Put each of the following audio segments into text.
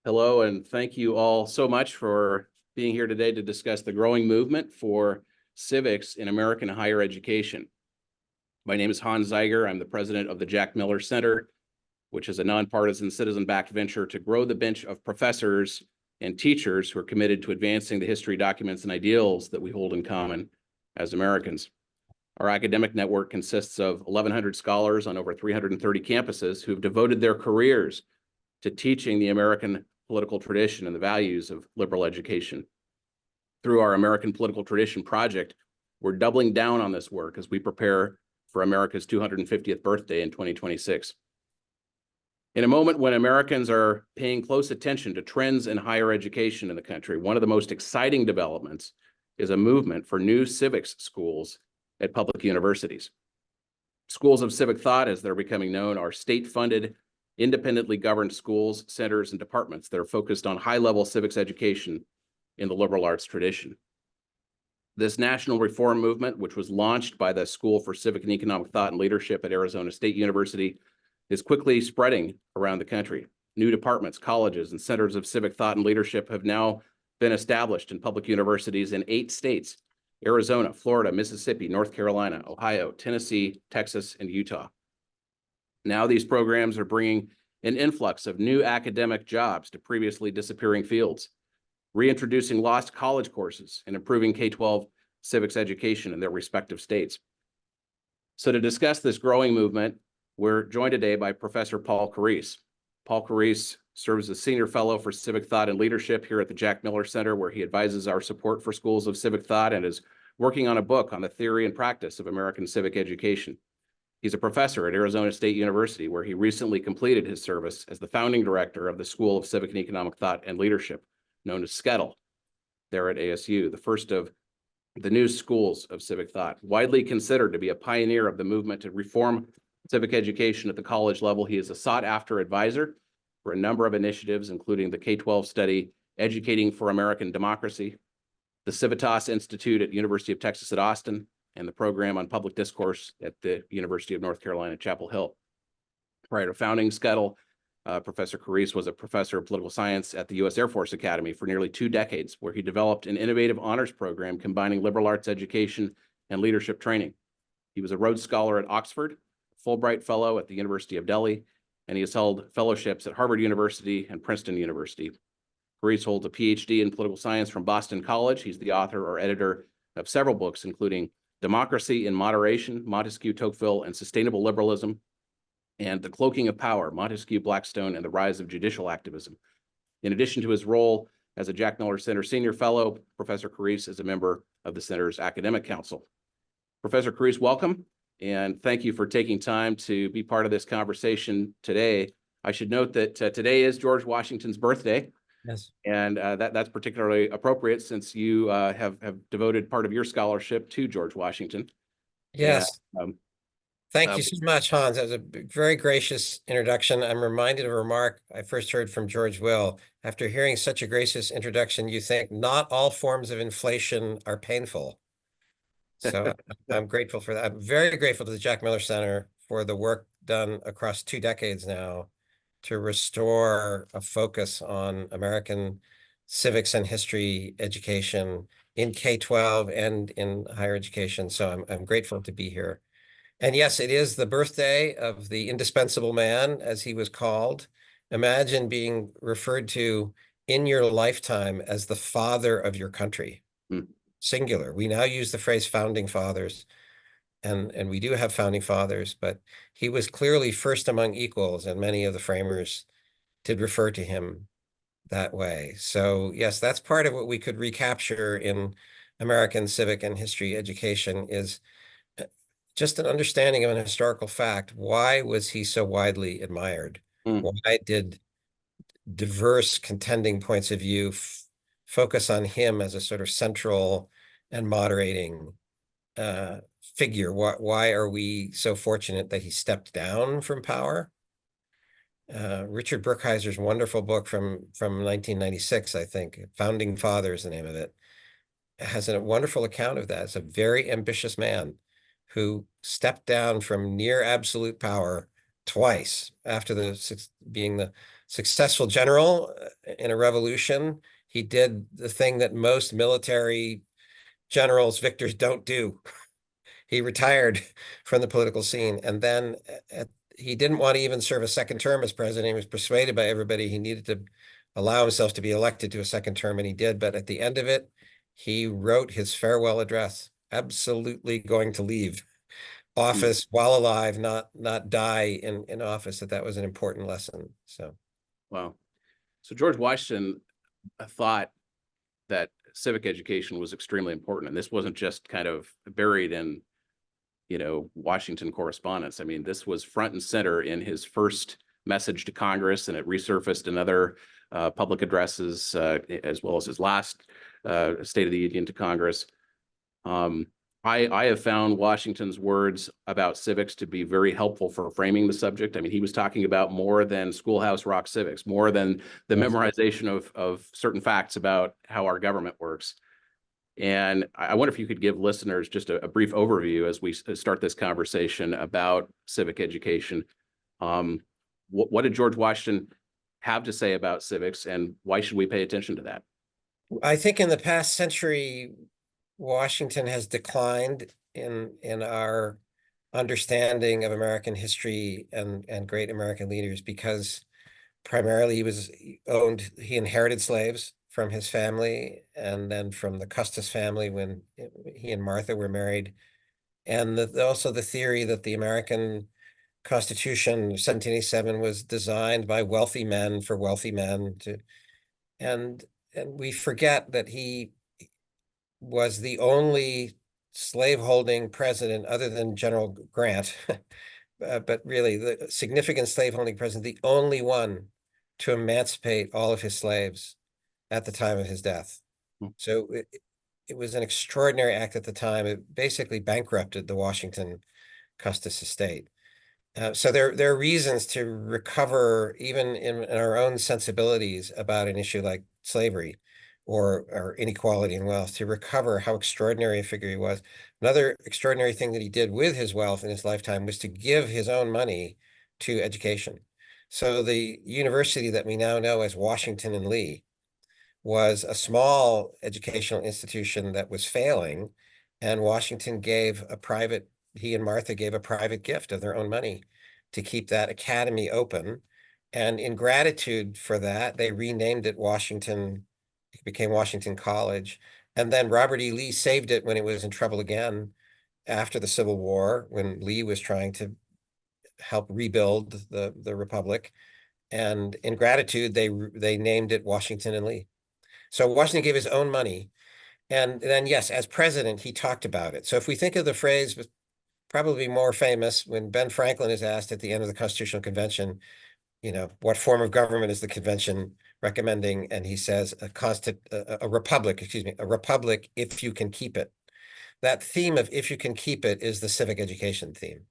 Hello, and thank you all so much for being here today to discuss the growing movement for civics in American higher education. My name is Hans Zeiger. I'm the president of the Jack Miller Center, which is a nonpartisan citizen-backed venture to grow the bench of professors and teachers who are committed to advancing the history, documents, and ideals that we hold in common as Americans. Our academic network consists of 1,100 scholars on over 330 campuses who have devoted their careers to teaching the American political tradition and the values of liberal education. Through our American Political Tradition Project, we're doubling down on this work as we prepare for America's 250th birthday in 2026. In a moment when Americans are paying close attention to trends in higher education in the country, one of the most exciting developments is a movement for new civics schools at public universities. Schools of civic thought, as they're becoming known, are state-funded, independently governed schools, centers, and departments that are focused on high-level civics education in the liberal arts tradition. This national reform movement, which was launched by the School for Civic and Economic Thought and Leadership at Arizona State University, is quickly spreading around the country. New departments, colleges, and centers of civic thought and leadership have now been established in public universities in 8 states: Arizona, Florida, Mississippi, North Carolina, Ohio, Tennessee, Texas, and Utah. Now these programs are bringing an influx of new academic jobs to previously disappearing fields, reintroducing lost college courses and improving K-12 civics education in their respective states. So to discuss this growing movement, we're joined today by Professor Paul Carrese. Paul Carrese serves as Senior Fellow for Civic Thought and Leadership here at the Jack Miller Center, where he advises our support for schools of civic thought and is working on a book on the theory and practice of American civic education. He's a professor at Arizona State University, where he recently completed his service as the founding director of the School of Civic and Economic Thought and Leadership, known as SCETL, there at ASU, the first of the new schools of civic thought. Widely considered to be a pioneer of the movement to reform civic education at the college level, he is a sought-after advisor for a number of initiatives, including the K-12 study, Educating for American Democracy, the Civitas Institute at University of Texas at Austin, and the program on public discourse at the University of North Carolina, Chapel Hill. Prior to founding SCETL, Professor Carrese was a professor of political science at the U.S. Air Force Academy for nearly 2 decades, where he developed an innovative honors program combining liberal arts education and leadership training. He was a Rhodes Scholar at Oxford, Fulbright Fellow at the University of Delhi, and he has held fellowships at Harvard University and Princeton University. Carrese holds a PhD in political science from Boston College. He's the author or editor of several books, including Democracy in Moderation, Montesquieu, Tocqueville, and Sustainable Liberalism, and The Cloaking of Power, Montesquieu, Blackstone, and the Rise of Judicial Activism. In addition to his role as a Jack Miller Center Senior Fellow, Professor Carrese is a member of the Center's Academic Council. Professor Carrese, welcome, and thank you for taking time to be part of this conversation today. I should note that today is George Washington's birthday. Yes. And that's particularly appropriate since you have devoted part of your scholarship to George Washington. Yes. And, Thank you so much, Hans. That was a very gracious introduction. I'm reminded of a remark I first heard from George Will. After hearing such a gracious introduction, you think not all forms of inflation are painful. So I'm grateful for that. I'm very grateful to the Jack Miller Center for the work done across 2 decades now to restore a focus on American civics and history education in K-12 and in higher education. So I'm grateful to be here. And yes, it is the birthday of the indispensable man, as he was called. Imagine being referred to in your lifetime as the father of your country, singular. We now use the phrase founding fathers, and we do have founding fathers, but he was clearly first among equals, and many of the framers did refer to him that way. So yes, that's part of what we could recapture in American civic and history education is just an understanding of an historical fact. Why was he so widely admired? Why did diverse contending points of view focus on him as a sort of central and moderating figure? Why are we so fortunate that he stepped down from power? Richard Brookhiser's wonderful book from 1996, I think, Founding Fathers, the name of it, has a wonderful account of that. It's a very ambitious man who stepped down from near absolute power twice after being the successful general in a revolution. He did the thing that most military generals, victors, don't do. He retired from the political scene, and then he didn't want to even serve a second term as president. He was persuaded by everybody he needed to allow himself to be elected to a second term, and he did. But at the end of it, he wrote his farewell address, absolutely going to leave office while alive, not die in office. That was an important lesson. So, wow. So George Washington thought that civic education was extremely important, and this wasn't just kind of buried in, Washington correspondence. I mean, this was front and center in his first message to Congress, and it resurfaced in other public addresses, as well as his last State of the Union to Congress. I have found Washington's words about civics to be very helpful for framing the subject. I mean, he was talking about more than Schoolhouse Rock civics, more than the memorization of certain facts about how our government works. And I wonder if you could give listeners just a brief overview as we start this conversation about civic education. What did George Washington have to say about civics, and why should we pay attention to that? I think in the past century, Washington has declined in our understanding of American history and great American leaders, because primarily he inherited slaves from his family, and then from the Custis family when he and Martha were married. And also the theory that the American Constitution of 1787 was designed by wealthy men for wealthy men and we forget that he was the only slaveholding president other than General Grant, but really the significant slaveholding president, the only one to emancipate all of his slaves at the time of his death. So it was an extraordinary act at the time. It basically bankrupted the Washington Custis estate. So there are reasons to recover, even in our own sensibilities about an issue like slavery or inequality in wealth, to recover how extraordinary a figure he was. Another extraordinary thing that he did with his wealth in his lifetime was to give his own money to education. So the university that we now know as Washington and Lee was a small educational institution that was failing, and Washington he and Martha gave a private gift of their own money to keep that academy open. And in gratitude for that, they renamed it Washington. It became Washington College. And then Robert E. Lee saved it when it was in trouble again after the Civil War, when Lee was trying to help rebuild the Republic. And in gratitude, they named it Washington and Lee. So Washington gave his own money. And then, yes, as president, he talked about it. So if we think of the phrase, probably more famous, when Ben Franklin is asked at the end of the Constitutional Convention, what form of government is the convention recommending? And he says a republic, a republic if you can keep it. That theme of if you can keep it is the civic education theme.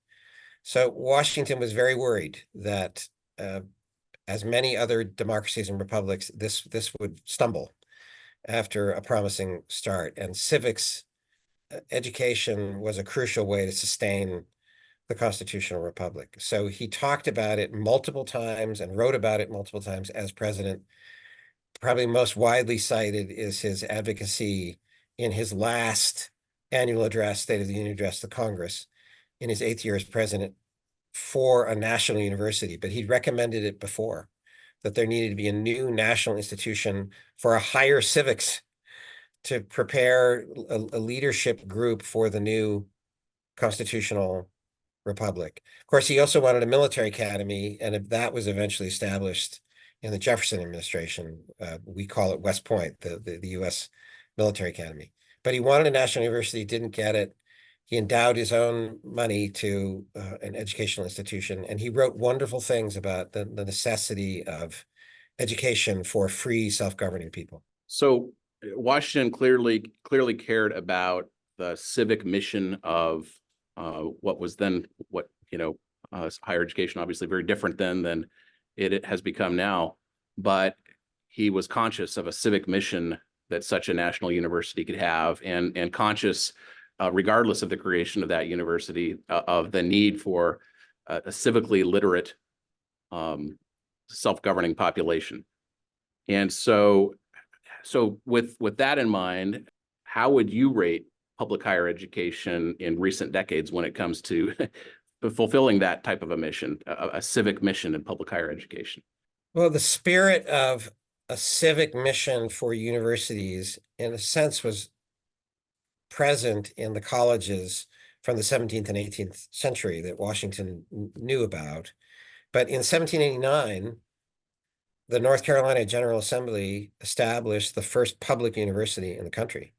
So Washington was very worried that, as many other democracies and republics, this would stumble after a promising start. And civics education was a crucial way to sustain the constitutional republic. So he talked about it multiple times and wrote about it multiple times as president. Probably most widely cited is his advocacy in his last annual address, State of the Union address to Congress, in his 8th year as president, for a national university. But he'd recommended it before, that there needed to be a new national institution for a higher civics to prepare a leadership group for the new constitutional republic. Of course, he also wanted a military academy, and that was eventually established in the Jefferson administration. We call it West Point, the U.S. military academy. But he wanted a national university, didn't get it. He endowed his own money to an educational institution, and he wrote wonderful things about the necessity of education for free, self-governing people. So Washington clearly cared about the civic mission of what was then higher education, obviously very different than it has become now. But he was conscious of a civic mission that such a national university could have, and conscious, regardless of the creation of that university, of the need for a civically literate, self-governing population. And so with that in mind, how would you rate public higher education in recent decades when it comes to fulfilling that type of a mission, a civic mission in public higher education? Well, the spirit of a civic mission for universities, in a sense, was present in the colleges from the 17th and 18th century that Washington knew about. But in 1789, the North Carolina General Assembly established the first public university in the country.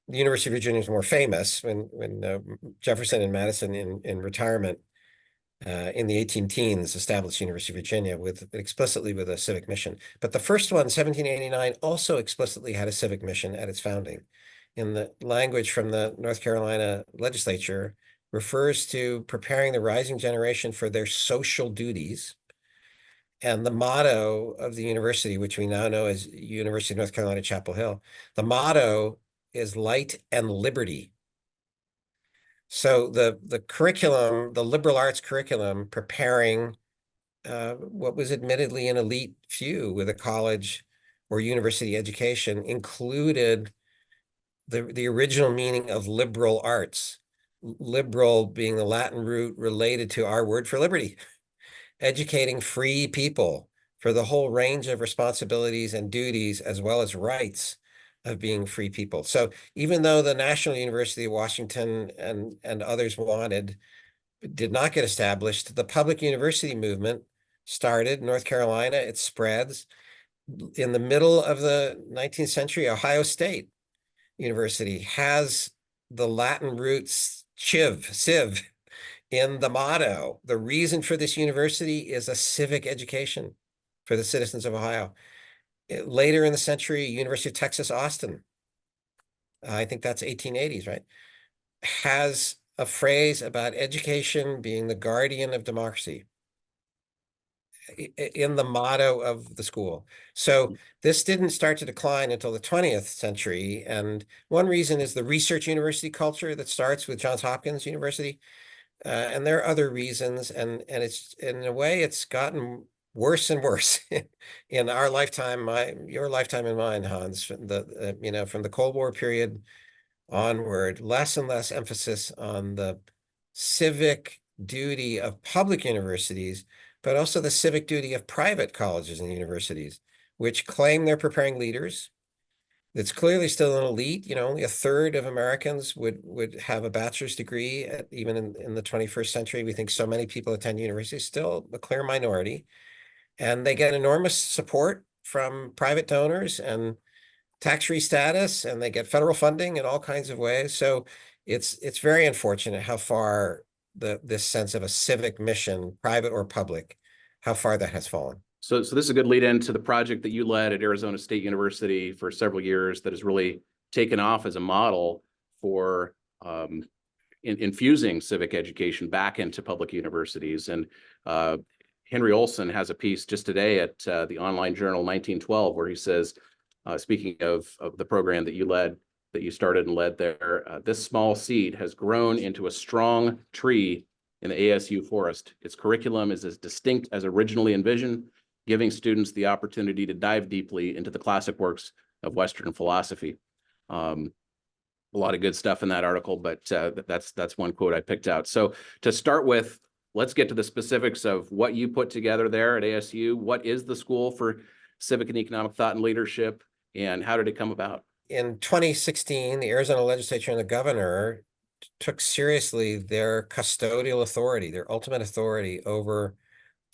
The University of Virginia is more famous when Jefferson and Madison in retirement in the 18 teens established University of Virginia explicitly with a civic mission. But the first one, 1789, also explicitly had a civic mission at its founding. In the language from the North Carolina legislature, refers to preparing the rising generation for their social duties. And the motto of the university, which we now know as University of North Carolina, Chapel Hill, the motto is light and liberty. So the curriculum, the liberal arts curriculum, preparing what was admittedly an elite few with a college or university education, included the original meaning of liberal arts, liberal being the Latin root related to our word for liberty, educating free people for the whole range of responsibilities and duties, as well as rights of being free people. So even though the National University of Washington and others did not get established, the public university movement started in North Carolina. It spreads. In the middle of the 19th century, Ohio State University has the Latin roots civ, in the motto. The reason for this university is a civic education for the citizens of Ohio. Later in the century, University of Texas, Austin, I think that's 1880s, right, has a phrase about education being the guardian of democracy in the motto of the school. So this didn't start to decline until the 20th century. And one reason is the research university culture that starts with Johns Hopkins University. And there are other reasons, and it's, in a way, it's gotten worse and worse in our lifetime, your lifetime and mine, Hans. From the Cold War period onward, less and less emphasis on the civic duty of public universities, but also the civic duty of private colleges and universities, which claim they're preparing leaders. It's clearly still an elite. Only a third of Americans would have a bachelor's degree, even in the 21st century. We think so many people attend university, still a clear minority. And they get enormous support from private donors and tax-free status, and they get federal funding in all kinds of ways. So it's very unfortunate how far this sense of a civic mission, private or public, how far that has fallen. So this is a good lead into the project that you led at Arizona State University for several years that has really taken off as a model for infusing civic education back into public universities. And Henry Olson has a piece just today at the online journal 1912, where he says, speaking of the program that you started and led there, this small seed has grown into a strong tree in the ASU forest. Its curriculum is as distinct as originally envisioned, giving students the opportunity to dive deeply into the classic works of Western philosophy. A lot of good stuff in that article, but that's one quote I picked out. So to start with, let's get to the specifics of what you put together there at ASU. What is the School for Civic and Economic Thought and Leadership, and how did it come about? In 2016, the Arizona legislature and the governor took seriously their custodial authority, their ultimate authority over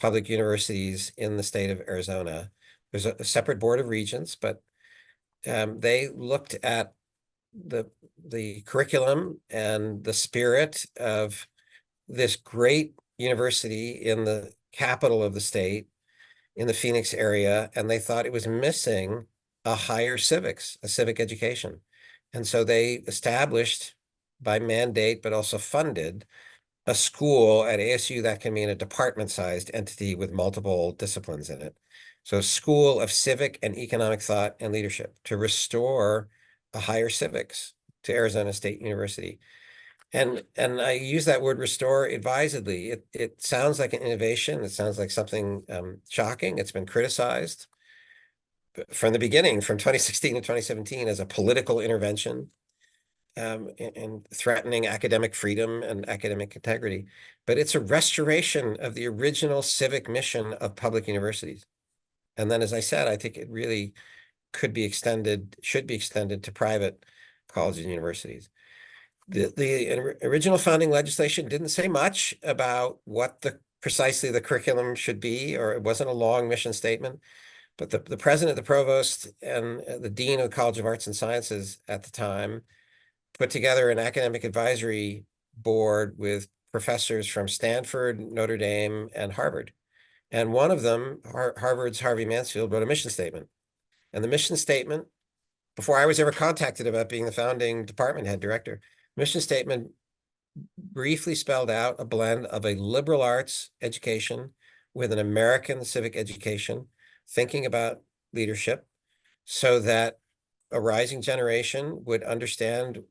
public universities in the state of Arizona. There's a separate board of regents, but they looked at the curriculum and the spirit of this great university in the capital of the state, in the Phoenix area, and they thought it was missing a higher civics, a civic education. And so they established, by mandate, but also funded, a school at ASU that can mean a department-sized entity with multiple disciplines in it. So a School of Civic and Economic Thought and Leadership to restore a higher civics to Arizona State University. And I use that word restore advisedly. It sounds like an innovation. It sounds like something shocking. It's been criticized from the beginning, from 2016 to 2017, as a political intervention and threatening academic freedom and academic integrity. But it's a restoration of the original civic mission of public universities. And then, as I said, I think it really could be extended, should be extended to private colleges and universities. The original founding legislation didn't say much about what precisely the curriculum should be, or it wasn't a long mission statement. But the president, the provost, and the dean of the College of Arts and Sciences at the time put together an academic advisory board with professors from Stanford, Notre Dame, and Harvard. And one of them, Harvard's Harvey Mansfield, wrote a mission statement. And the mission statement, before I was ever contacted about being the founding department head director, mission statement briefly spelled out a blend of a liberal arts education with an American civic education, thinking about leadership so that a rising generation would understand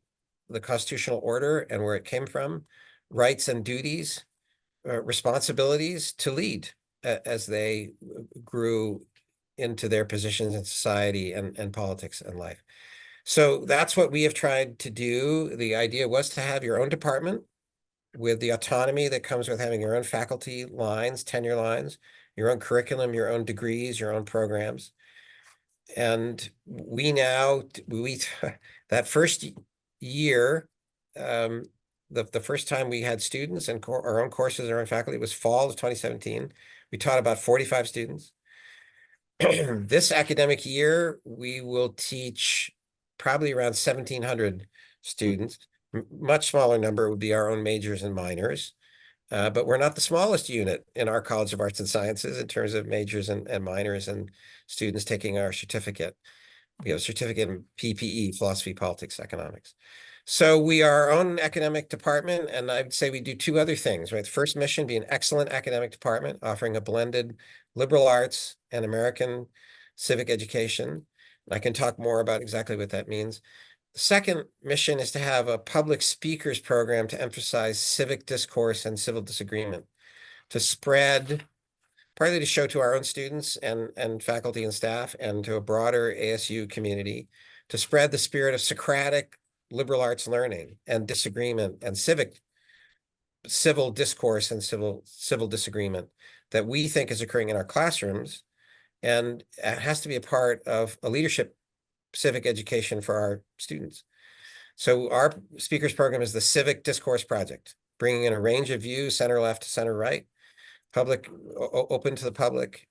the constitutional order and where it came from, rights and duties, responsibilities to lead as they grew into their positions in society and politics and life. So that's what we have tried to do. The idea was to have your own department with the autonomy that comes with having your own faculty lines, tenure lines, your own curriculum, your own degrees, your own programs. And we now, that first year, the first time we had students and our own courses, our own faculty, was fall of 2017. We taught about 45 students. This academic year, we will teach probably around 1,700 students. Much smaller number would be our own majors and minors. But we're not the smallest unit in our College of Arts and Sciences in terms of majors and minors and students taking our certificate. We have a certificate in PPE, philosophy, politics, economics. So we are our own academic department, and I'd say we do two other things, right? The first mission, be an excellent academic department, offering a blended liberal arts and American civic education. I can talk more about exactly what that means. The second mission is to have a public speakers program to emphasize civic discourse and civil disagreement, to spread, partly to show to our own students and faculty and staff and to a broader ASU community, to spread the spirit of Socratic liberal arts learning and disagreement and civil discourse and civil disagreement that we think is occurring in our classrooms, and it has to be a part of a leadership civic education for our students. So our speakers program is the Civic Discourse Project, bringing in a range of views, center left to center right, open to the public.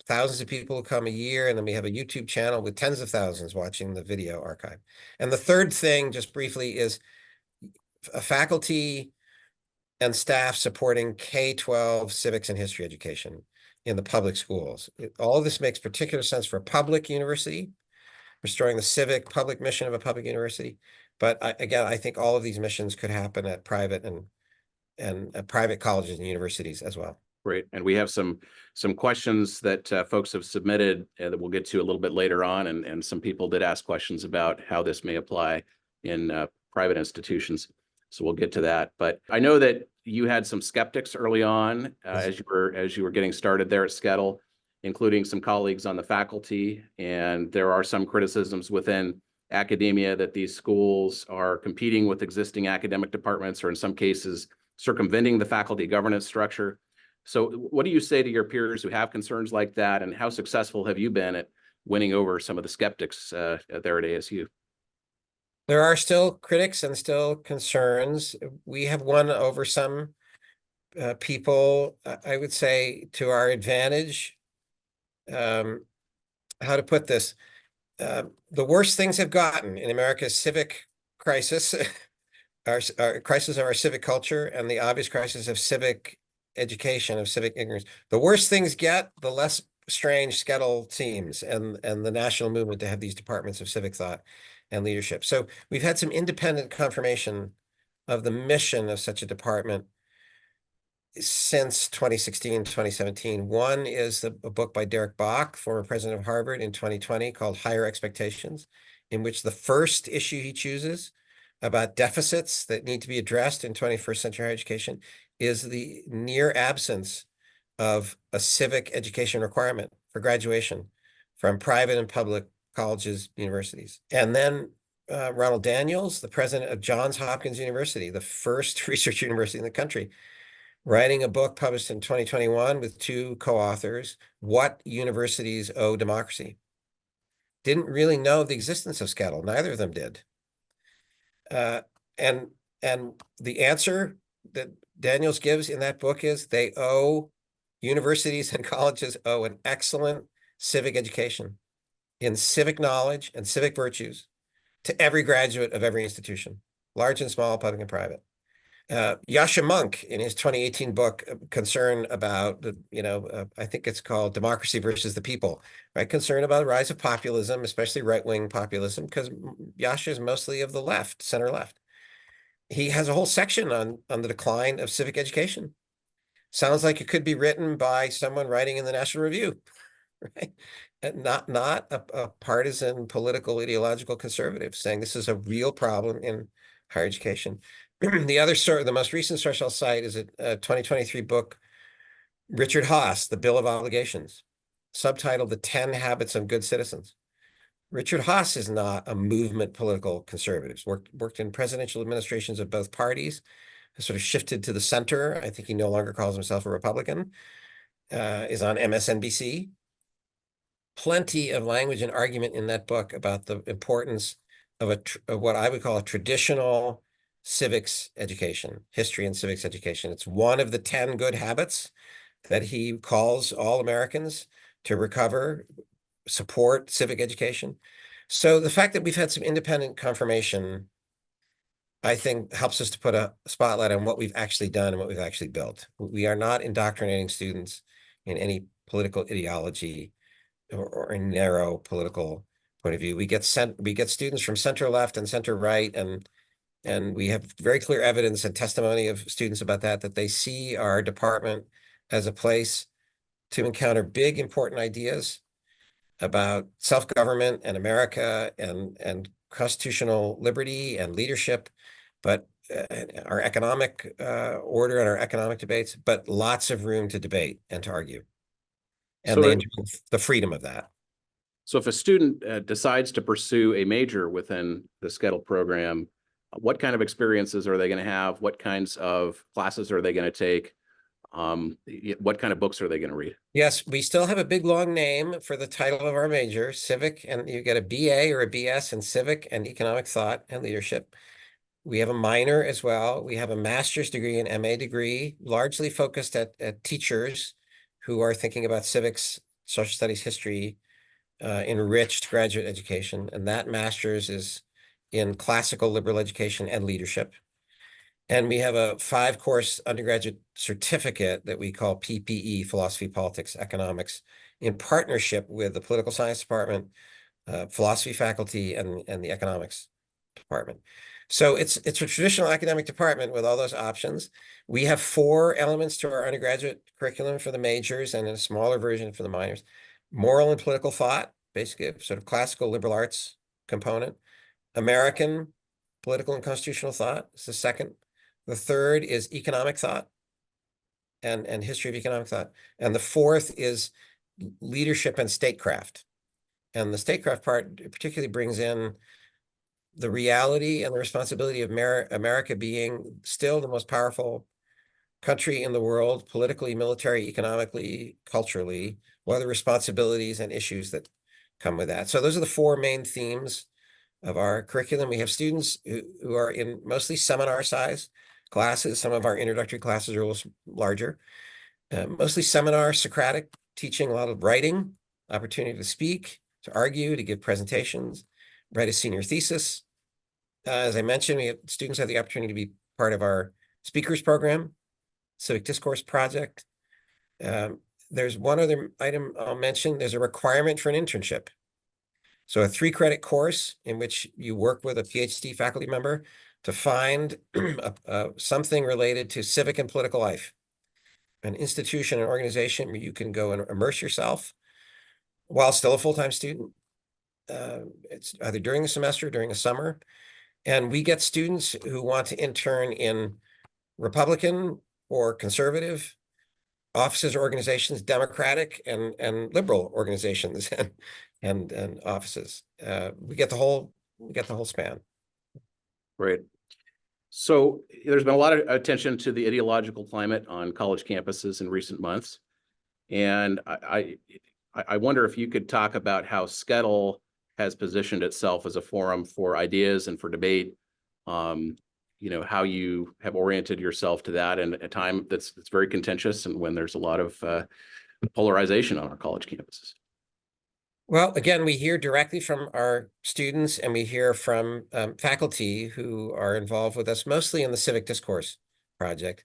Thousands of people come a year, and then we have a YouTube channel with tens of thousands watching the video archive. And the third thing, just briefly, is a faculty and staff supporting K-12 civics and history education in the public schools. All of this makes particular sense for a public university, restoring the civic public mission of a public university. But again, I think all of these missions could happen at private and private colleges and universities as well. Great. And we have some questions that folks have submitted that we'll get to a little bit later on. And some people did ask questions about how this may apply in private institutions. So we'll get to that. But I know that you had some skeptics early on as you were getting started there at SCETL, including some colleagues on the faculty. And there are some criticisms within academia that these schools are competing with existing academic departments, or in some cases, circumventing the faculty governance structure. So what do you say to your peers who have concerns like that, and how successful have you been at winning over some of the skeptics there at ASU? There are still critics and still concerns. We have won over some people, I would say, to our advantage. How to put this? The worst things have gotten in America's civic crisis, our crisis of our civic culture, and the obvious crisis of civic education, of civic ignorance. The worse things get, the less strange SCETL seems, and the national movement to have these departments of civic thought and leadership. So we've had some independent confirmation of the mission of such a department since 2016, 2017. One is a book by Derek Bach, former president of Harvard, in 2020, called Higher Expectations, in which the first issue he chooses about deficits that need to be addressed in 21st century higher education is the near absence of a civic education requirement for graduation from private and public colleges, universities. And then Ronald Daniels, the president of Johns Hopkins University, the first research university in the country, writing a book published in 2021 with two co-authors, What Universities Owe Democracy. Didn't really know the existence of SCETL. Neither of them did. And the answer that Daniels gives in that book is universities and colleges owe an excellent civic education in civic knowledge and civic virtues to every graduate of every institution, large and small, public and private. Yascha Mounk, in his 2018 book, concern about I think it's called Democracy versus the People, right? Concern about the rise of populism, especially right-wing populism, because Yascha is mostly of the left, center left. He has a whole section on the decline of civic education. Sounds like it could be written by someone writing in the National Review, right? And not a partisan political ideological conservative saying this is a real problem in higher education. The most recent source I'll cite is a 2023 book, Richard Haas, The Bill of Obligations, subtitled The 10 Habits of Good Citizens. Richard Haas is not a movement political conservative. Worked in presidential administrations of both parties, has sort of shifted to the center. I think he no longer calls himself a Republican, is on MSNBC. Plenty of language and argument in that book about the importance of what I would call a traditional civics education, history and civics education. It's one of the 10 good habits that he calls all Americans to recover, support civic education. So the fact that we've had some independent confirmation, I think, helps us to put a spotlight on what we've actually done and what we've actually built. We are not indoctrinating students in any political ideology or a narrow political point of view. We get students from center left and center right, and we have very clear evidence and testimony of students about that they see our department as a place to encounter big, important ideas about self-government and America and constitutional liberty and leadership, but our economic order and our economic debates, but lots of room to debate and to argue. And they enjoy the freedom of that. So if a student decides to pursue a major within the SCETL program, what kind of experiences are they going to have? What kinds of classes are they going to take? What kind of books are they going to read? Yes, we still have a big long name for the title of our major, Civic, and you get a BA or a BS in Civic and Economic Thought and Leadership. We have a minor as well. We have a master's degree and MA degree, largely focused at teachers who are thinking about civics, social studies, history, enriched graduate education. And that master's is in classical liberal education and leadership. And we have a 5-course undergraduate certificate that we call PPE, Philosophy, Politics, Economics, in partnership with the Political Science Department, Philosophy faculty, and the Economics Department. So it's a traditional academic department with all those options. We have 4 elements to our undergraduate curriculum for the majors and a smaller version for the minors. Moral and political thought, basically a sort of classical liberal arts component. American political and constitutional thought is the second. The third is economic thought and history of economic thought. And the fourth is leadership and statecraft. And the statecraft part particularly brings in the reality and the responsibility of America being still the most powerful country in the world, politically, military, economically, culturally. What are the responsibilities and issues that come with that? So those are the 4 main themes of our curriculum. We have students who are in mostly seminar size classes. Some of our introductory classes are a little larger. Mostly seminar, Socratic teaching, a lot of writing, opportunity to speak, to argue, to give presentations, write a senior thesis. As I mentioned, students have the opportunity to be part of our speakers program, Civic Discourse Project. There's one other item I'll mention. There's a requirement for an internship. So a 3-credit course in which you work with a PhD faculty member to find something related to civic and political life, an institution, an organization where you can go and immerse yourself while still a full-time student. It's either during the semester, during the summer. And we get students who want to intern in Republican or conservative offices or organizations, Democratic and liberal organizations and offices. We get the whole span. Right. So there's been a lot of attention to the ideological climate on college campuses in recent months. And I wonder if you could talk about how SCETL has positioned itself as a forum for ideas and for debate. How you have oriented yourself to that in a time that's very contentious and when there's a lot of polarization on our college campuses. Well, again, we hear directly from our students and we hear from faculty who are involved with us, mostly in the Civic Discourse project.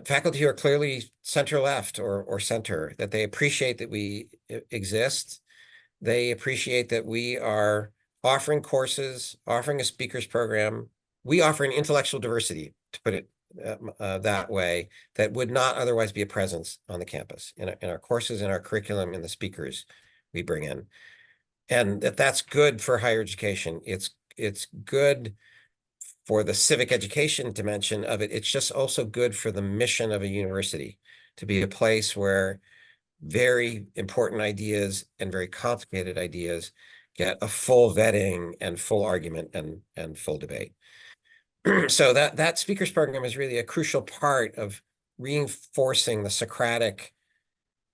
Faculty who are clearly center-left or center, that they appreciate that we exist. They appreciate that we are offering courses, offering a speakers program. We offer an intellectual diversity, to put it that way, that would not otherwise be a presence on the campus in our courses, in our curriculum, in the speakers we bring in. And that's good for higher education. It's good for the civic education dimension of it. It's just also good for the mission of a university, to be a place where very important ideas and very complicated ideas get a full vetting and full argument and full debate. So that speakers program is really a crucial part of reinforcing the Socratic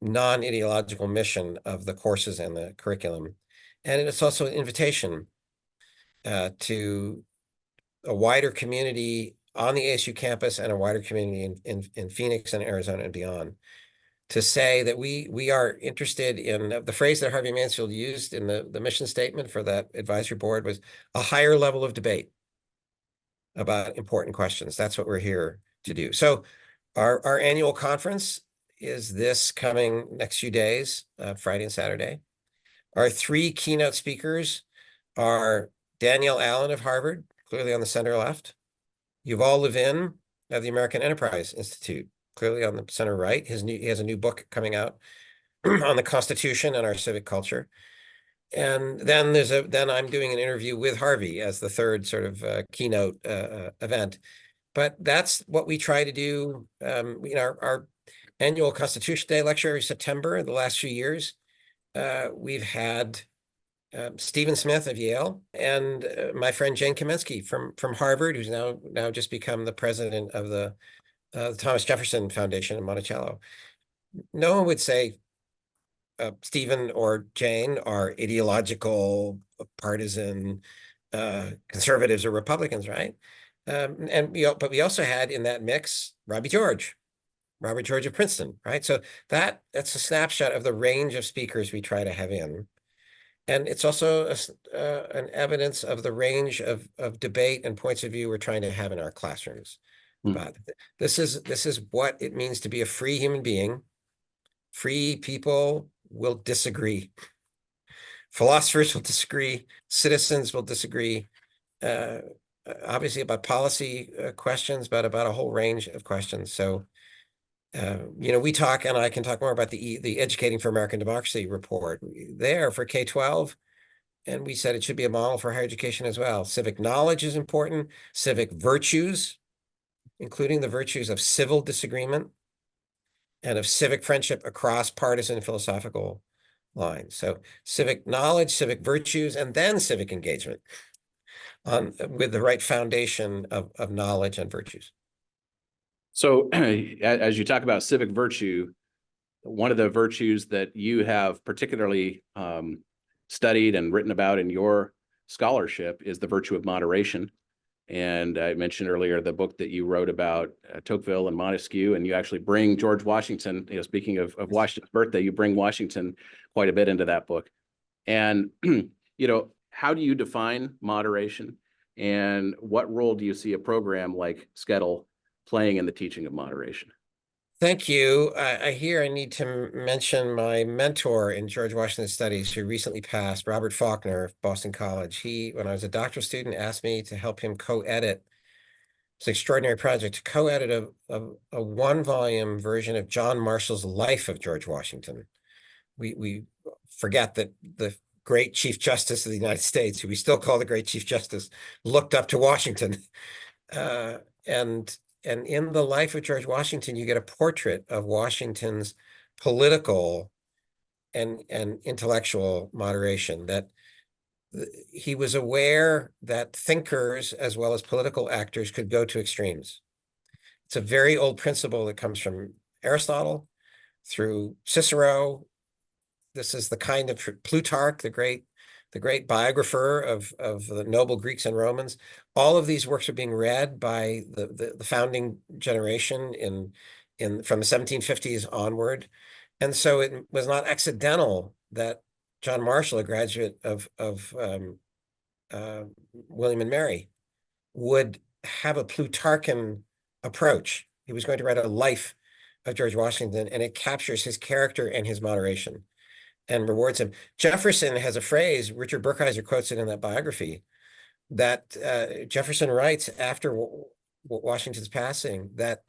non-ideological mission of the courses and the curriculum. And it's also an invitation to a wider community on the ASU campus and a wider community in Phoenix and Arizona and beyond, to say that we are interested in the phrase that Harvey Mansfield used in the mission statement for that advisory board was a higher level of debate about important questions. That's what we're here to do. So our annual conference is this coming next few days, Friday and Saturday. Our three keynote speakers are Danielle Allen of Harvard, clearly on the center left. Yuval Levin of the American Enterprise Institute, clearly on the center right. He has a new book coming out on the Constitution and our civic culture. And then I'm doing an interview with Harvey as the third sort of keynote event. But that's what we try to do. Our annual Constitution Day lecture every September, the last few years, we've had Stephen Smith of Yale and my friend Jane Kamensky from Harvard, who's now just become the president of the Thomas Jefferson Foundation in Monticello. No one would say Stephen or Jane are ideological, partisan conservatives or Republicans, right? But we also had in that mix Robert George of Princeton, right? So that's a snapshot of the range of speakers we try to have in. And it's also an evidence of the range of debate and points of view we're trying to have in our classrooms. But this is what it means to be a free human being. Free people will disagree. Philosophers will disagree. Citizens will disagree. Obviously about policy questions, but about a whole range of questions. So, we talk, and I can talk more about the Educating for American Democracy report there for K-12. And we said it should be a model for higher education as well. Civic knowledge is important. Civic virtues, including the virtues of civil disagreement and of civic friendship across partisan philosophical lines. So civic knowledge, civic virtues, and then civic engagement with the right foundation of knowledge and virtues. So as you talk about civic virtue, one of the virtues that you have particularly studied and written about in your scholarship is the virtue of moderation. And I mentioned earlier the book that you wrote about Tocqueville and Montesquieu, and you actually bring George Washington, speaking of Washington's birthday, you bring Washington quite a bit into that book. And, how do you define moderation? And what role do you see a program like SCETL playing in the teaching of moderation? Thank you. I hear I need to mention my mentor in George Washington studies, who recently passed, Robert Faulkner of Boston College. He, when I was a doctoral student, asked me to help him co-edit. It's an extraordinary project, to co-edit a one-volume version of John Marshall's Life of George Washington. We forget that the great Chief Justice of the United States, who we still call the great Chief Justice, looked up to Washington. And in the life of George Washington, you get a portrait of Washington's political and intellectual moderation, that he was aware that thinkers as well as political actors could go to extremes. It's a very old principle that comes from Aristotle through Cicero. This is the kind of Plutarch, the great biographer of the noble Greeks and Romans. All of these works are being read by the founding generation from the 1750s onward. And so it was not accidental that John Marshall, a graduate of William and Mary, would have a Plutarchian approach. He was going to write a life of George Washington, and it captures his character and his moderation and rewards him. Jefferson has a phrase, Richard Burkheiser quotes it in that biography, that Jefferson writes after Washington's passing, that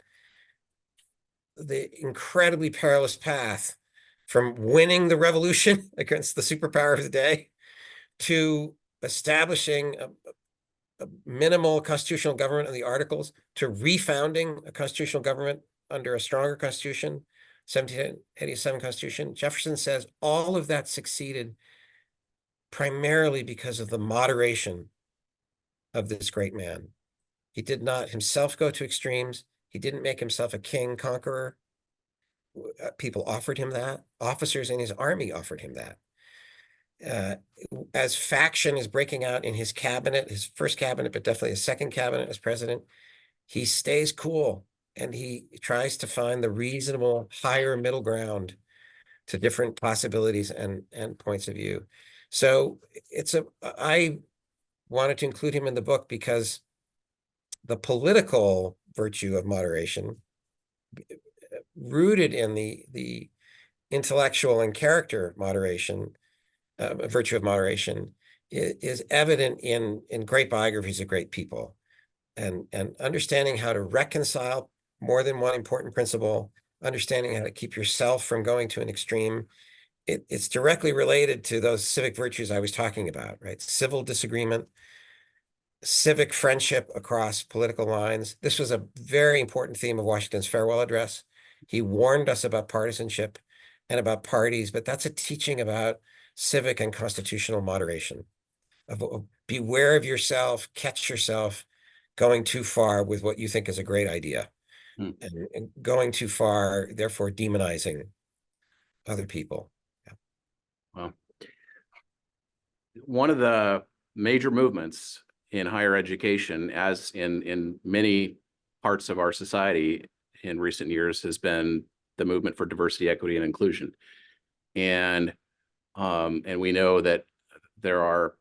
the incredibly perilous path from winning the revolution against the superpower of the day to establishing a minimal constitutional government of the Articles, to refounding a constitutional government under a stronger constitution, 1787 Constitution. Jefferson says all of that succeeded primarily because of the moderation of this great man. He did not himself go to extremes. He didn't make himself a king conqueror. People offered him that. Officers in his army offered him that. As faction is breaking out in his cabinet, his first cabinet, but definitely his second cabinet as president, he stays cool and he tries to find the reasonable higher middle ground to different possibilities and points of view. So I wanted to include him in the book because the political virtue of moderation, rooted in the intellectual and character moderation, virtue of moderation, is evident in great biographies of great people, and understanding how to reconcile more than one important principle, understanding how to keep yourself from going to an extreme. It's directly related to those civic virtues I was talking about, right? Civil disagreement, civic friendship across political lines. This was a very important theme of Washington's farewell address. He warned us about partisanship and about parties, but that's a teaching about civic and constitutional moderation. Beware of yourself, catch yourself going too far with what you think is a great idea, and going too far, therefore demonizing other people. Yeah. Well, one of the major movements in higher education, as in many parts of our society in recent years, has been the movement for diversity, equity, and inclusion. And we know that there are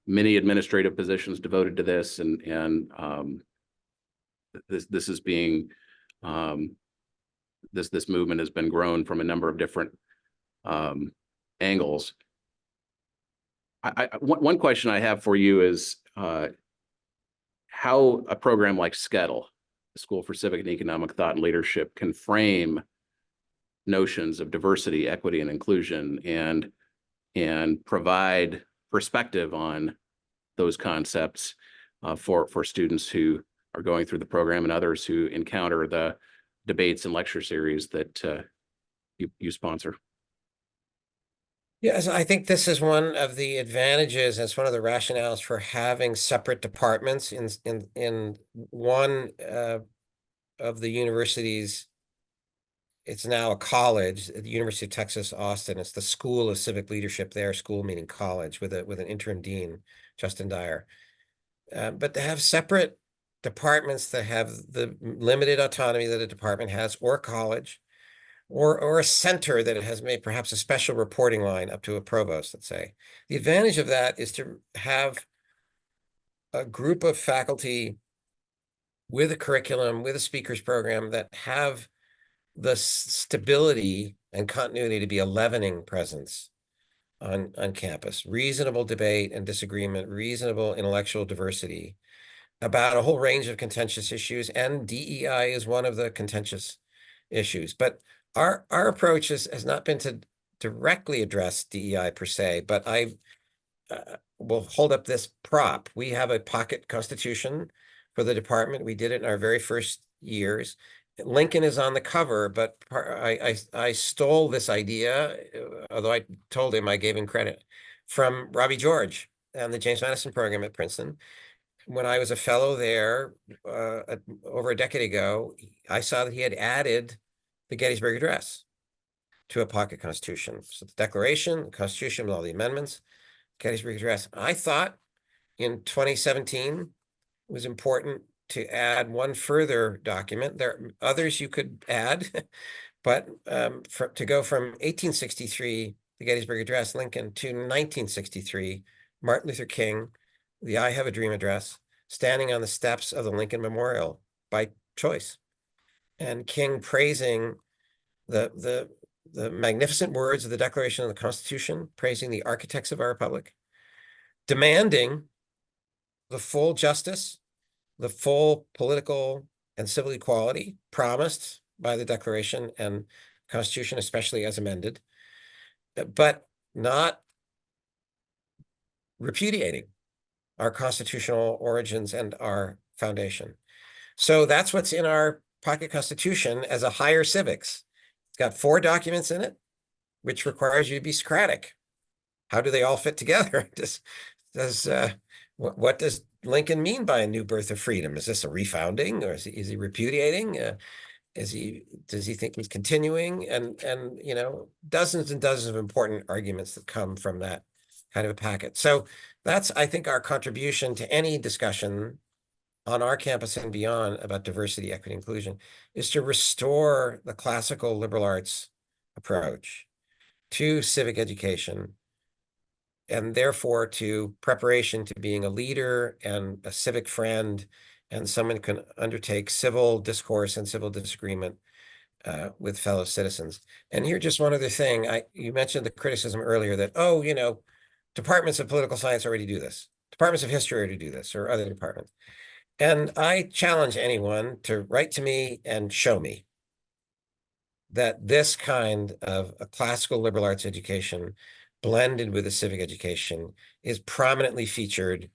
many administrative positions devoted to this, and this is being this movement has been grown from a number of different angles. One question I have for you is how a program like SCETL, the School for Civic and Economic Thought and Leadership, can frame notions of diversity, equity, and inclusion, and provide perspective on those concepts for students who are going through the program and others who encounter the debates and lecture series that you sponsor. Yes, I think this is one of the advantages. It's one of the rationales for having separate departments in one of the universities. It's now a college at the University of Texas, Austin. It's the School of Civic Leadership there, school meaning college, with an interim dean, Justin Dyer. But to have separate departments that have the limited autonomy that a department has, or college, or a center that it has made perhaps a special reporting line up to a provost, let's say. The advantage of that is to have a group of faculty with a curriculum, with a speakers program, that have the stability and continuity to be a leavening presence on campus. Reasonable debate and disagreement, reasonable intellectual diversity about a whole range of contentious issues, and DEI is one of the contentious issues. But our approach has not been to directly address DEI per se, but I will hold up this prop. We have a pocket constitution for the department. We did it in our very first years. Lincoln is on the cover, but I stole this idea, although I told him I gave him credit, from Robbie George and the James Madison program at Princeton. When I was a fellow there over a decade ago, I saw that he had added the Gettysburg Address to a pocket constitution. So the Declaration, the Constitution with all the amendments, Gettysburg Address. I thought in 2017 it was important to add one further document. There are others you could add, but to go from 1863, the Gettysburg Address, Lincoln, to 1963, Martin Luther King, the I Have a Dream address, standing on the steps of the Lincoln Memorial by choice, and King praising the magnificent words of the Declaration of the Constitution, praising the architects of our republic, demanding the full justice, the full political and civil equality promised by the Declaration and Constitution, especially as amended, but not repudiating our constitutional origins and our foundation. So that's what's in our pocket constitution as a higher civics. It's got 4 documents in it, which requires you to be Socratic. How do they all fit together? What does Lincoln mean by a new birth of freedom? Is this a refounding, or is he repudiating? Does he think he's continuing? And you know, dozens and dozens of important arguments that come from that kind of a packet. So that's, I think, our contribution to any discussion on our campus and beyond about diversity, equity, inclusion, is to restore the classical liberal arts approach to civic education, and therefore to preparation to being a leader and a civic friend, and someone who can undertake civil discourse and civil disagreement with fellow citizens. And here, just one other thing. You mentioned the criticism earlier that, oh, you know, departments of political science already do this. Departments of history already do this, or other departments. And I challenge anyone to write to me and show me that this kind of a classical liberal arts education blended with a civic education is prominently featured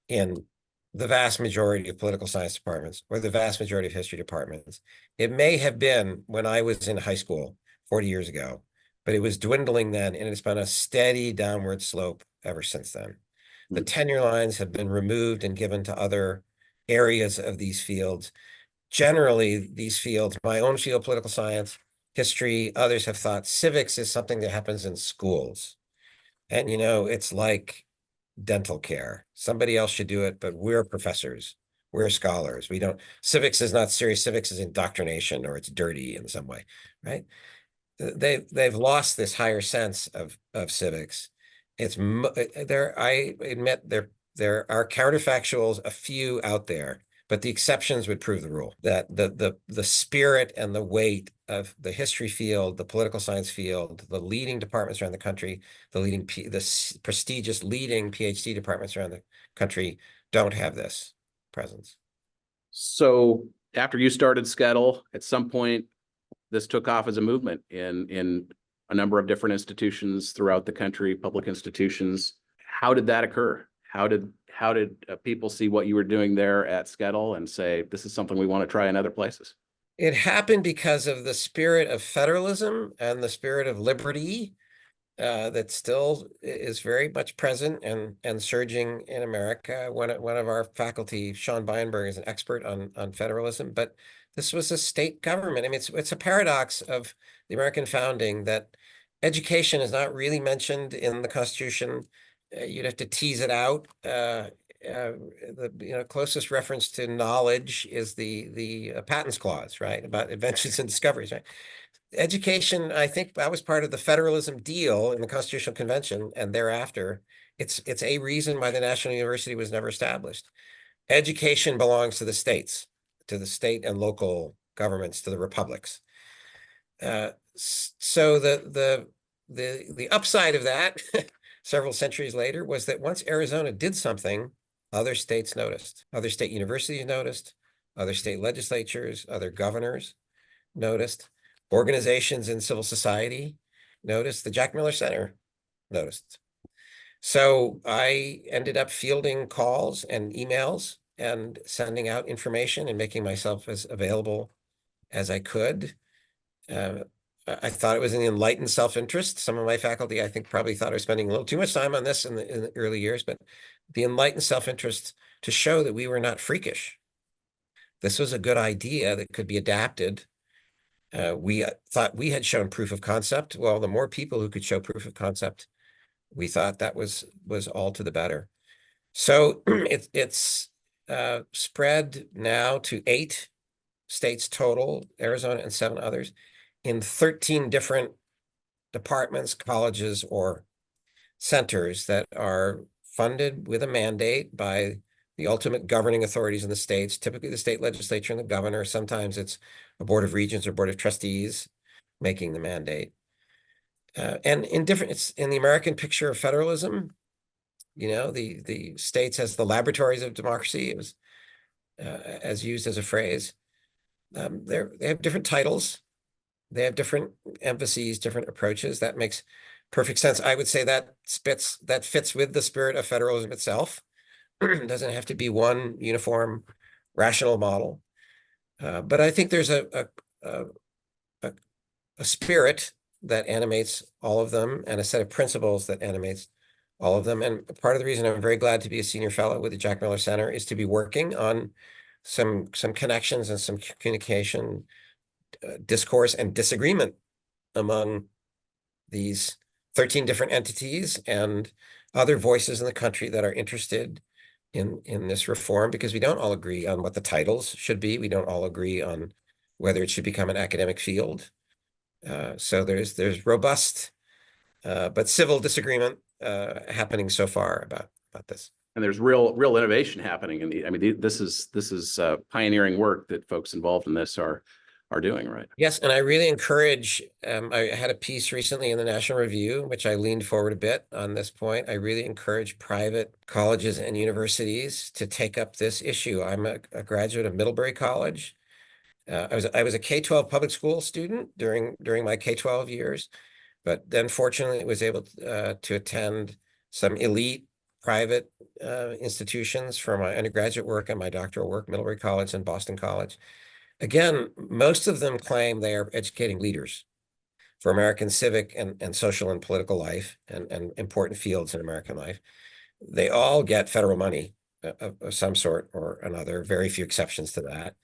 in the vast majority of political science departments or the vast majority of history departments. It may have been when I was in high school 40 years ago, but it was dwindling then, and it's been a steady downward slope ever since then. The tenure lines have been removed and given to other areas of these fields. Generally, these fields, my own field, political science, history, others have thought civics is something that happens in schools. And, you know, it's like dental care. Somebody else should do it, but we're professors. We're scholars. We don't, civics is not serious. Civics is indoctrination, or it's dirty in some way, right? They've lost this higher sense of civics. It's there. I admit there are counterfactuals, a few out there, but the exceptions would prove the rule. That the spirit and the weight of the history field, the political science field, the leading departments around the country, the prestigious leading PhD departments around the country don't have this presence. So after you started SCETL, at some point, this took off as a movement in a number of different institutions throughout the country, public institutions. How did that occur? How did people see what you were doing there at SCETL and say, this is something we want to try in other places? It happened because of the spirit of federalism and the spirit of liberty that still is very much present and surging in America. One of our faculty, Sean Beinberg, is an expert on federalism, but this was a state government. I mean, it's a paradox of the American founding that education is not really mentioned in the Constitution. You'd have to tease it out. The closest reference to knowledge is the patents clause, right, about inventions and discoveries, right? Education, I think that was part of the federalism deal in the Constitutional Convention, and thereafter, it's a reason why the National University was never established. Education belongs to the states, to the state and local governments, to the republics. So the upside of that, several centuries later, was that once Arizona did something, other states noticed, other state universities noticed, other state legislatures, other governors noticed, organizations in civil society noticed, the Jack Miller Center noticed. So I ended up fielding calls and emails and sending out information and making myself as available as I could. I thought it was in the enlightened self-interest. Some of my faculty, I think, probably thought I was spending a little too much time on this in the early years, but the enlightened self-interest to show that we were not freakish. This was a good idea that could be adapted. We thought we had shown proof of concept. Well, the more people who could show proof of concept, we thought that was all to the better. So it's spread now to 8 states total, Arizona and 7 others, in 13 different departments, colleges, or centers that are funded with a mandate by the ultimate governing authorities in the states, typically the state legislature and the governor. Sometimes it's a board of regents or board of trustees making the mandate. And it's in the American picture of federalism, the states as the laboratories of democracy, it was as used as a phrase. They have different titles. They have different emphases, different approaches. That makes perfect sense. I would say that fits with the spirit of federalism itself. It doesn't have to be one uniform, rational model. But I think there's a spirit that animates all of them and a set of principles that animates all of them. And part of the reason I'm very glad to be a senior fellow with the Jack Miller Center is to be working on some connections and some communication, discourse and disagreement among these 13 different entities and other voices in the country that are interested in this reform, because we don't all agree on what the titles should be. We don't all agree on whether it should become an academic field. So there's robust but civil disagreement happening so far about this. And there's real innovation happening this is pioneering work that folks involved in this are doing, right? Yes, and I really encourage, I had a piece recently in the National Review, which I leaned forward a bit on this point. I really encourage private colleges and universities to take up this issue. I'm a graduate of Middlebury College. I was a K-12 public school student during my K-12 years, but then fortunately was able to attend some elite private institutions for my undergraduate work and my doctoral work, Middlebury College and Boston College. Again, most of them claim they are educating leaders for American civic and social and political life and important fields in American life. They all get federal money of some sort or another, very few exceptions to that.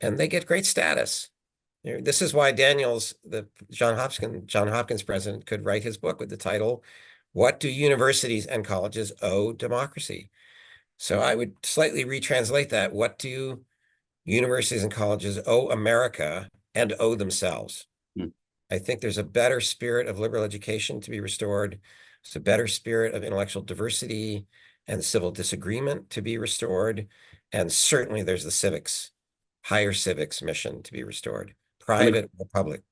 And they get great status. This is why the John Hopkins president, could write his book with the title, "What Do Universities and Colleges Owe Democracy?" So I would slightly retranslate that. What do universities and colleges owe America and owe themselves? I think there's a better spirit of liberal education to be restored. There's a better spirit of intellectual diversity and civil disagreement to be restored. And certainly there's the civics, higher civics mission to be restored, private or public.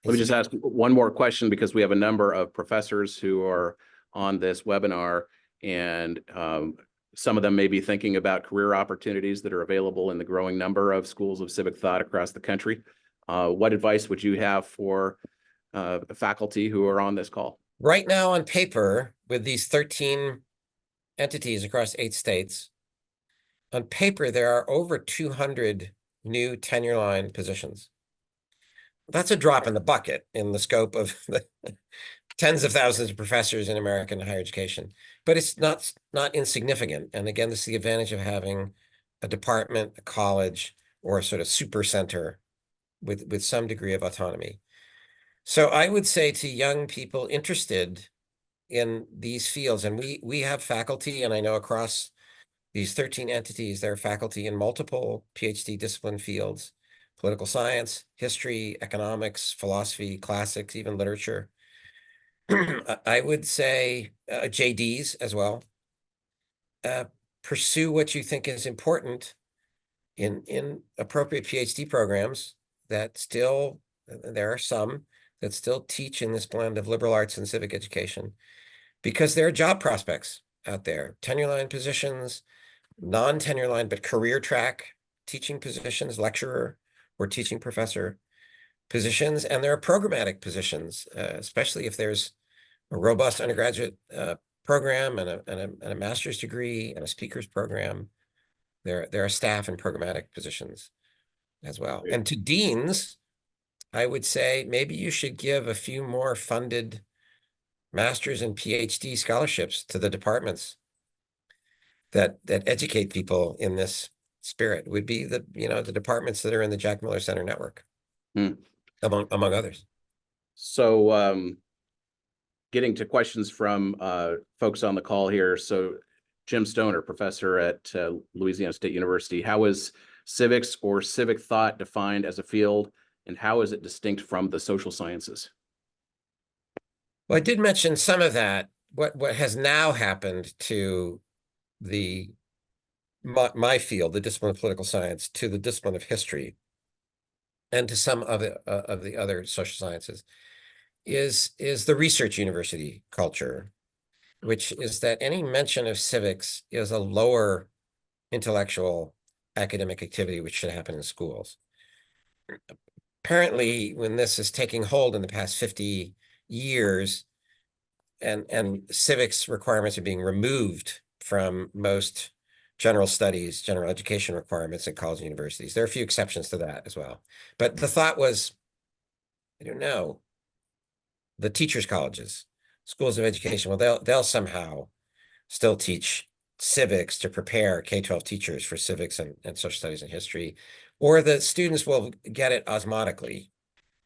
Let me just ask one more question, because we have a number of professors who are on this webinar, and some of them may be thinking about career opportunities that are available in the growing number of schools of civic thought across the country. What advice would you have for faculty who are on this call? Right now on paper, with these 13 entities across 8 states, on paper, there are over 200 new tenure line positions. That's a drop in the bucket in the scope of the tens of thousands of professors in American higher education, but it's not insignificant. And again, this is the advantage of having a department, a college, or a sort of super center with some degree of autonomy. So I would say to young people interested in these fields, and we have faculty, and I know across these 13 entities, there are faculty in multiple PhD discipline fields: political science, history, economics, philosophy, classics, even literature. I would say JDs as well. Pursue what you think is important in appropriate PhD programs that still, there are some that still teach in this blend of liberal arts and civic education, because there are job prospects out there, tenure line positions, non-tenure line, but career track teaching positions, lecturer or teaching professor. positions, and there are programmatic positions, especially if there's a robust undergraduate program and a master's degree and a speaker's program. There are staff and programmatic positions as well. And to deans, I would say maybe you should give a few more funded master's and PhD scholarships to the departments that educate people in this spirit. Would be the departments that are in the Jack Miller Center network, among others. So getting to questions from folks on the call here. So Jim Stoner, professor at Louisiana State University, how is civics or civic thought defined as a field, and how is it distinct from the social sciences? Well, I did mention some of that. What has now happened to my field, the discipline of political science, to the discipline of history, and to some of the other social sciences, is the research university culture, which is that any mention of civics is a lower intellectual academic activity which should happen in schools. Apparently, when this is taking hold in the past 50 years, and civics requirements are being removed from most general studies, general education requirements at colleges and universities. There are a few exceptions to that as well. But the thought was, I don't know, the teachers' colleges, schools of education, well, they'll somehow still teach civics to prepare K-12 teachers for civics and social studies and history, or the students will get it osmotically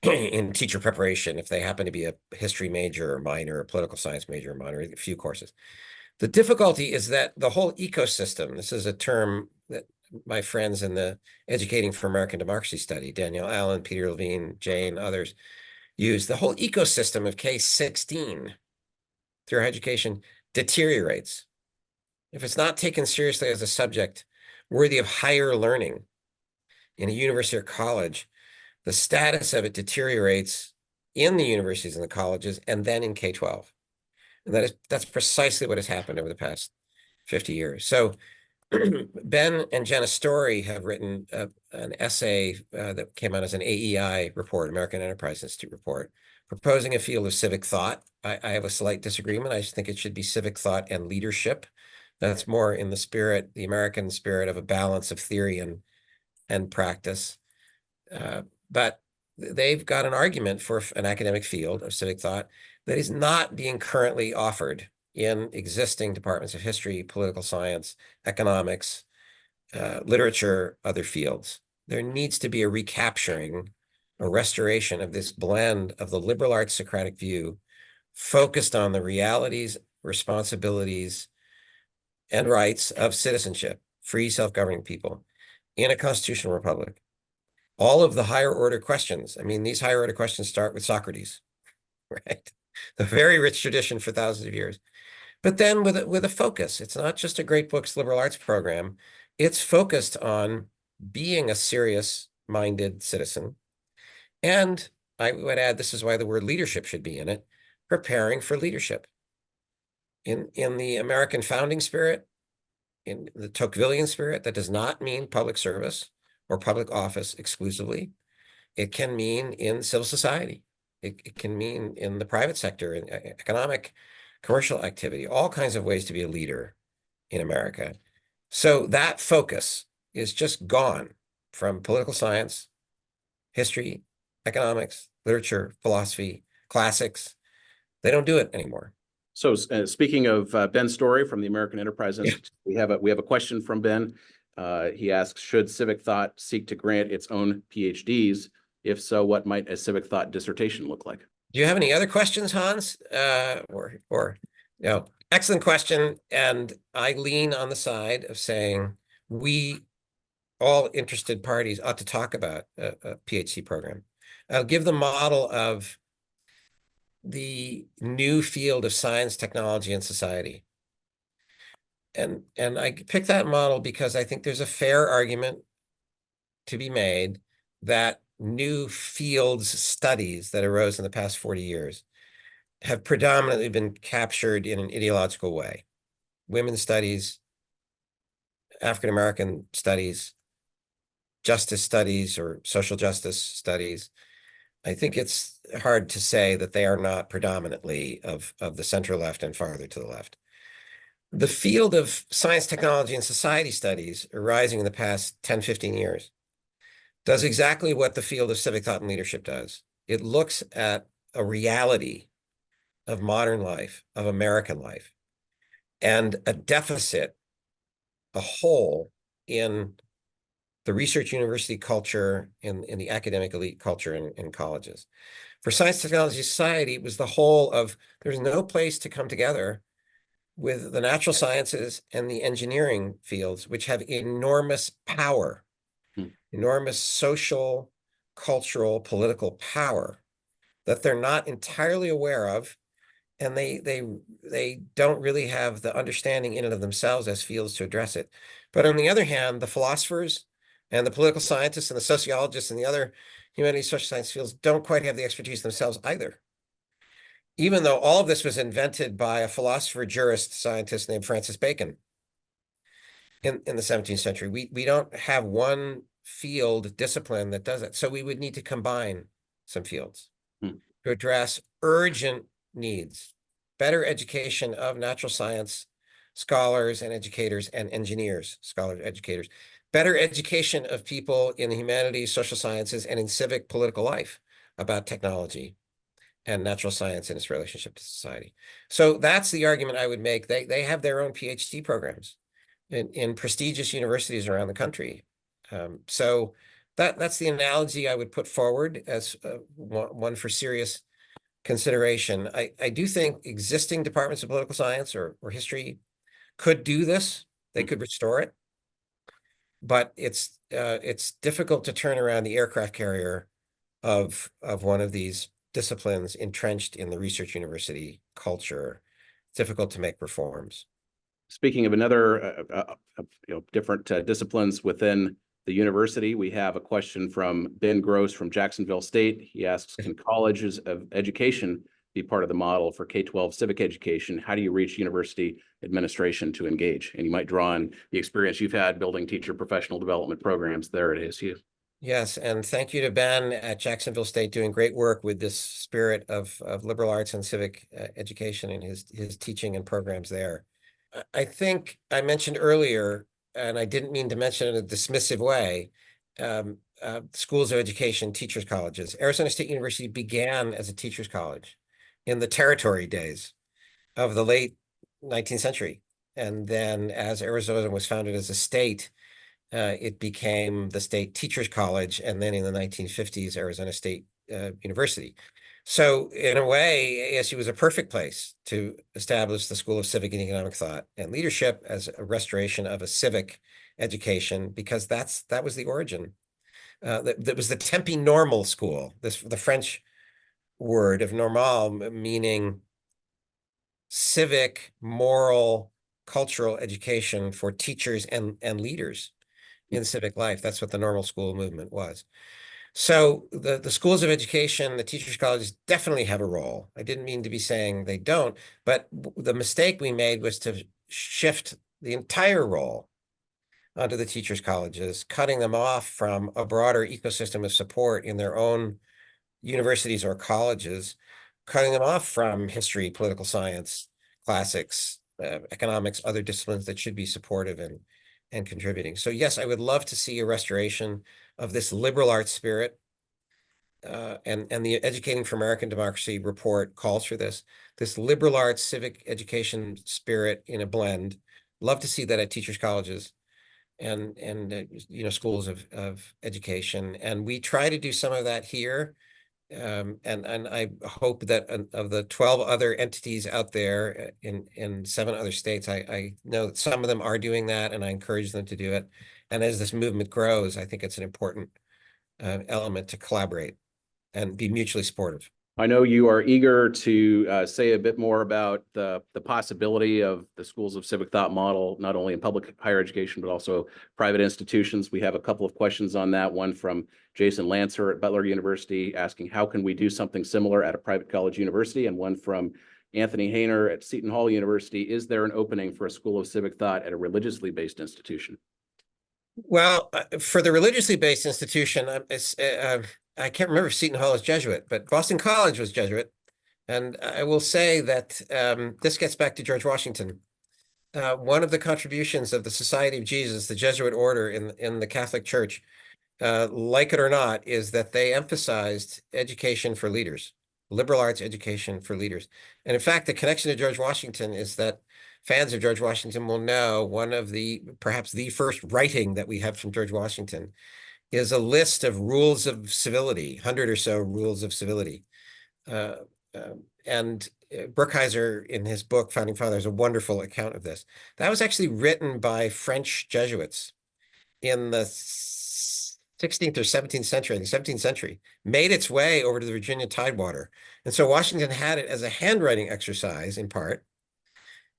in teacher preparation if they happen to be a history major or minor, a political science major or minor, a few courses. The difficulty is that the whole ecosystem, this is a term that my friends in the Educating for American Democracy study, Danielle Allen, Peter Levine, Jane, others, use, the whole ecosystem of K-16 through education deteriorates. If it's not taken seriously as a subject worthy of higher learning in a university or college, the status of it deteriorates in the universities and the colleges, and then in K-12. And that's precisely what has happened over the past 50 years. So Ben and Jenna Story have written an essay that came out as an AEI report, American Enterprise Institute report, proposing a field of civic thought. I have a slight disagreement. I just think it should be civic thought and leadership. That's more in the spirit, the American spirit, of a balance of theory and practice. But they've got an argument for an academic field of civic thought that is not being currently offered in existing departments of history, political science, economics, literature, other fields. There needs to be a recapturing, a restoration of this blend of the liberal arts Socratic view focused on the realities, responsibilities, and rights of citizenship, free self-governing people in a constitutional republic. All of the higher order questions, I mean, these higher order questions start with Socrates, right? The very rich tradition for thousands of years. But then with a focus, it's not just a great books liberal arts program. It's focused on being a serious-minded citizen. And I would add, this is why the word leadership should be in it, preparing for leadership. In the American founding spirit, in the Tocquevillian spirit, that does not mean public service or public office exclusively. It can mean in civil society. It can mean in the private sector, in economic, commercial activity, all kinds of ways to be a leader in America. So that focus is just gone from political science, history, economics, literature, philosophy, classics. They don't do it anymore. So speaking of Ben Story from the American Enterprise Institute, we have a question from Ben. He asks, should civic thought seek to grant its own PhDs? If so, what might a civic thought dissertation look like? Do you have any other questions, Hans? Excellent question. And I lean on the side of saying we, all interested parties, ought to talk about a PhD program. I'll give the model of the new field of science, technology, and society. And I picked that model because I think there's a fair argument to be made that new fields studies that arose in the past 40 years have predominantly been captured in an ideological way. Women's studies, African-American studies, justice studies or social justice studies, I think it's hard to say that they are not predominantly of the center left and farther to the left. The field of science, technology, and society studies arising in the past 10, 15 years does exactly what the field of civic thought and leadership does. It looks at a reality of modern life, of American life, and a deficit, a hole in the research university culture, in the academic elite culture in colleges. For science, technology, society, it was the whole of there's no place to come together with the natural sciences and the engineering fields, which have enormous power, enormous social, cultural, political power that they're not entirely aware of, and they don't really have the understanding in and of themselves as fields to address it. But on the other hand, the philosophers and the political scientists and the sociologists and the other humanities, social science fields don't quite have the expertise themselves either. Even though all of this was invented by a philosopher, jurist, scientist named Francis Bacon in the 17th century, we don't have one field discipline that does it. So we would need to combine some fields to address urgent needs, better education of natural science scholars and educators and engineers, scholars, educators, better education of people in the humanities, social sciences, and in civic political life about technology and natural science and its relationship to society. So that's the argument I would make. They have their own PhD programs in prestigious universities around the country. So that's the analogy I would put forward as one for serious consideration. I do think existing departments of political science or history could do this. They could restore it, but it's difficult to turn around the aircraft carrier of one of these disciplines entrenched in the research university culture. It's difficult to make reforms. Speaking of another, different disciplines within the university, we have a question from Ben Gross from Jacksonville State. He asks, can colleges of education be part of the model for K-12 civic education? How do you reach university administration to engage? And you might draw on the experience you've had building teacher professional development programs there at ASU. Yes, and thank you to Ben at Jacksonville State doing great work with this spirit of liberal arts and civic education and his teaching and programs there. I think I mentioned earlier, and I didn't mean to mention it in a dismissive way, schools of education, teachers' colleges. Arizona State University began as a teachers' college in the territory days of the late 19th century. And then as Arizona was founded as a state, it became the State Teachers College, and then in the 1950s, Arizona State University. So in a way, ASU was a perfect place to establish the School of Civic and Economic Thought and Leadership as a restoration of a civic education, because that was the origin. That was the Tempe Normal School, the French word of normal, meaning civic, moral, cultural education for teachers and leaders in civic life. That's what the normal school movement was. So the schools of education, the teachers' colleges definitely have a role. I didn't mean to be saying they don't, but the mistake we made was to shift the entire role onto the teachers' colleges, cutting them off from a broader ecosystem of support in their own universities or colleges, cutting them off from history, political science, classics, economics, other disciplines that should be supportive and contributing. So yes, I would love to see a restoration of this liberal arts spirit. And the Educating for American Democracy report calls for this liberal arts civic education spirit in a blend. Love to see that at teachers' colleges and schools of education. And we try to do some of that here. And I hope that of the 12 other entities out there in 7 other states, I know that some of them are doing that, and I encourage them to do it. And as this movement grows, I think it's an important element to collaborate and be mutually supportive. I know you are eager to say a bit more about the possibility of the schools of civic thought model, not only in public higher education, but also private institutions. We have a couple of questions on that. One from Jason Lancer at Butler University asking, how can we do something similar at a private college university? And one from Anthony Hayner at Seton Hall University. Is there an opening for a school of civic thought at a religiously based institution? Well, for the religiously based institution, I can't remember if Seton Hall is Jesuit, but Boston College was Jesuit. And I will say that this gets back to George Washington. One of the contributions of the Society of Jesus, the Jesuit order in the Catholic Church, like it or not, is that they emphasized education for leaders, liberal arts education for leaders. And in fact, the connection to George Washington is that fans of George Washington will know one of perhaps the first writing that we have from George Washington is a list of rules of civility, 100 or so rules of civility. And Brookhiser, in his book, Founding Fathers, a wonderful account of this. That was actually written by French Jesuits in the 16th or 17th century, in the 17th century, made its way over to the Virginia Tidewater. And so Washington had it as a handwriting exercise, in part,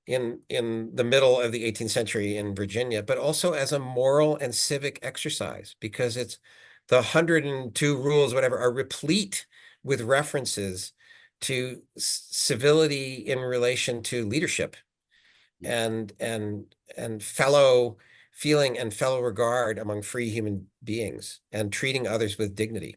in the middle of the 18th century in Virginia, but also as a moral and civic exercise, because it's the 102 rules, whatever, are replete with references to civility in relation to leadership and fellow feeling and fellow regard among free human beings and treating others with dignity.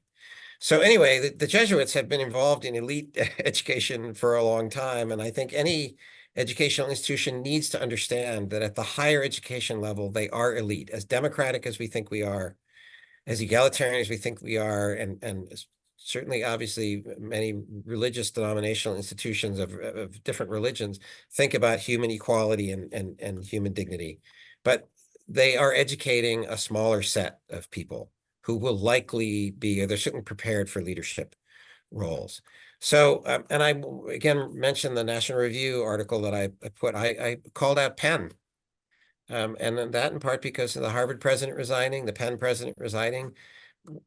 So anyway, the Jesuits have been involved in elite education for a long time. And I think any educational institution needs to understand that at the higher education level, they are elite. As democratic as we think we are, as egalitarian as we think we are, and certainly, obviously, many religious denominational institutions of different religions think about human equality and human dignity. But they are educating a smaller set of people who will likely be, they're certainly prepared for leadership roles. So, and I again mentioned the National Review article that I put, I called out Penn. And that in part because of the Harvard president resigning, the Penn president resigning,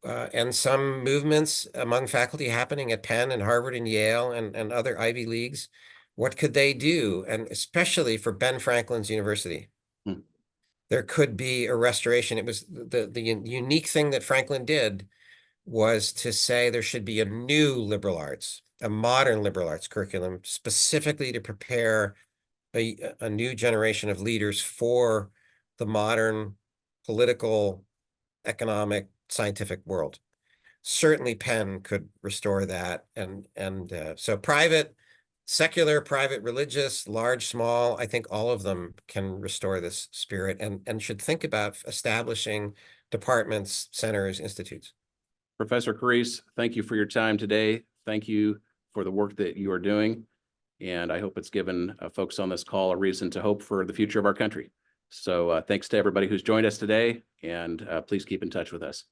and some movements among faculty happening at Penn and Harvard and Yale and other Ivy Leagues. What could they do? And especially for Ben Franklin's university. There could be a restoration. It was the unique thing that Franklin did was to say there should be a new liberal arts, a modern liberal arts curriculum, specifically to prepare a new generation of leaders for the modern political, economic, scientific world. Certainly Penn could restore that. And so private, secular, private, religious, large, small, I think all of them can restore this spirit and should think about establishing departments, centers, institutes. Professor Carrese, thank you for your time today. Thank you for the work that you are doing. And I hope it's given folks on this call a reason to hope for the future of our country. So thanks to everybody who's joined us today, and please keep in touch with us.